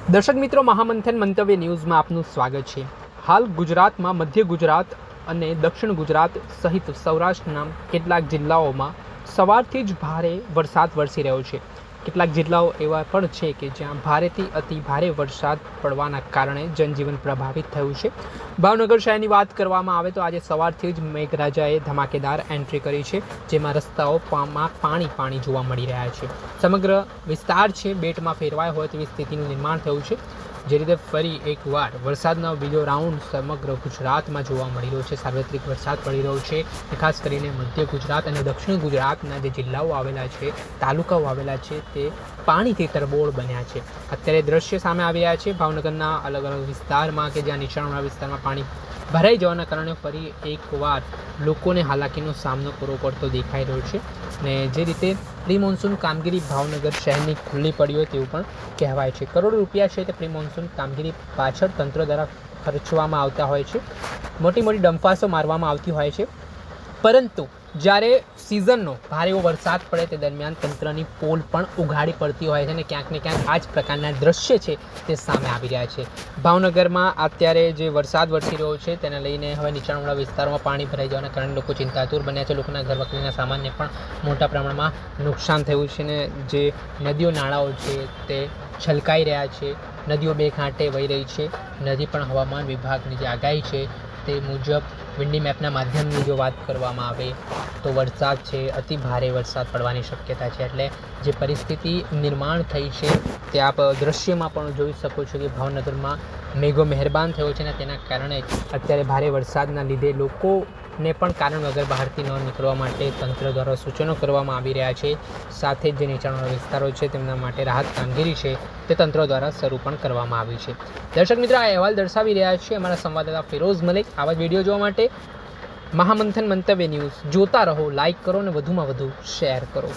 દર્શક મિત્રો, મહામંથન મંતવ્ય ન્યૂઝમાં આપનું સ્વાગત છે। હાલ ગુજરાતમાં મધ્ય ગુજરાત અને દક્ષિણ ગુજરાત સહિત સૌરાષ્ટ્રના કેટલાક જિલ્લાઓમાં સવારથી જ ભારે વરસાદ વરસી રહ્યો છે। કેટલાક જિલ્લાઓ એવા પણ છે કે જ્યાં ભારેથી અતિ ભારે વરસાદ પડવાના કારણે જનજીવન પ્રભાવિત થયું છે। ભાવનગર શહેરની વાત કરવામાં આવે તો આજે સવારથી જ મેઘરાજાએ ધમાકેદાર એન્ટ્રી કરી છે, જેમાં રસ્તાઓમાં પાણી જોવા મળી રહ્યા છે। સમગ્ર વિસ્તાર છે બેટમાં ફેરવાય હોય તેવી સ્થિતિનું નિર્માણ થયું છે। જે રીતે ફરી એકવાર વરસાદનો બીજો રાઉન્ડ સમગ્ર ગુજરાતમાં જોવા મળી રહ્યો છે। સાર્વત્રિક વરસાદ પડી રહ્યો છે, ખાસ કરીને મધ્ય ગુજરાત અને દક્ષિણ ગુજરાતના જે જિલ્લાઓ આવેલા છે, તાલુકાઓ આવેલા છે, તે પાણીથી તરબોળ બન્યા છે। અત્યારે દ્રશ્ય સામે આવી રહ્યા છે ભાવનગરના અલગ અલગ વિસ્તારમાં કે જ્યાં નીચાણવાળા વિસ્તારમાં પાણી ભરાઈ જવાના કારણે ફરી એકવાર લોકોને હાલાકીનો સામનો કરવો પડતો દેખાઈ રહ્યો છે। ને જે રીતે પ્રી મોન્સૂન કામગીરી ભાવનગર શહેરની ખુલ્લી પડી હોય તેવું પણ કહેવાય છે। કરોડો રૂપિયા છે તે પ્રી મોન્સૂન કામગીરી પાછળ તંત્ર દ્વારા ખર્ચવામાં આવતા હોય છે, મોટી મોટી ડંફાસો મારવામાં આવતી હોય છે, પરંતુ જ્યારે સિઝનનો ભારે એવો વરસાદ પડે તે દરમિયાન તંત્રની પોલ પણ ઉઘાડી પડતી હોય છે અને ક્યાંક ને ક્યાંક આ જ પ્રકારના દ્રશ્ય છે તે સામે આવી રહ્યા છે। ભાવનગરમાં અત્યારે જે વરસાદ વરસી રહ્યો છે તેને લઈને હવે નીચાણવાળા વિસ્તારોમાં પાણી ભરાઈ જવાના કારણે લોકો ચિંતાતુર બન્યા છે। લોકોના ઘર વખરીના સામાનને પણ મોટા પ્રમાણમાં નુકસાન થયું છે ને જે નદીઓ નાળાઓ છે તે છલકાઈ રહ્યા છે, નદીઓ બે કાંઠે વહી રહી છે। નદી પણ હવામાન વિભાગની જે આગાહી છે તે મુજબ વિન્ડી મેપના માધ્યમની જો વાત કરવામાં આવે તો વરસાદ છે અતિ ભારે વરસાદ પડવાની શક્યતા છે। એટલે જે પરિસ્થિતિ નિર્માણ થઈ છે તે આપ દ્રશ્યમાં પણ જોઈ શકો છો કે ભાવનગરમાં મેઘો મહેરબાન થયો છે અને તેના કારણે અત્યારે ભારે વરસાદના લીધે લોકોને પણ કારણ વગર બહારથી ન નીકળવા માટે તંત્ર દ્વારા સૂચનો કરવામાં આવી રહ્યા છે। સાથે જ જે નીચાણવાળા વિસ્તારો છે તેમના માટે રાહત કામગીરી છે તે તંત્ર દ્વારા શરૂ પણ કરવામાં આવી છે। દર્શક મિત્રો, આ અહેવાલ દર્શાવી રહ્યા છે અમારા સંવાદદાતા ફિરોઝ મલિક। આવા જ વિડીયો જોવા માટે મહામંથન મંતવ્ય ન્યૂઝ જોતા રહો, લાઇક કરો અને વધુમાં વધુ શેર કરો।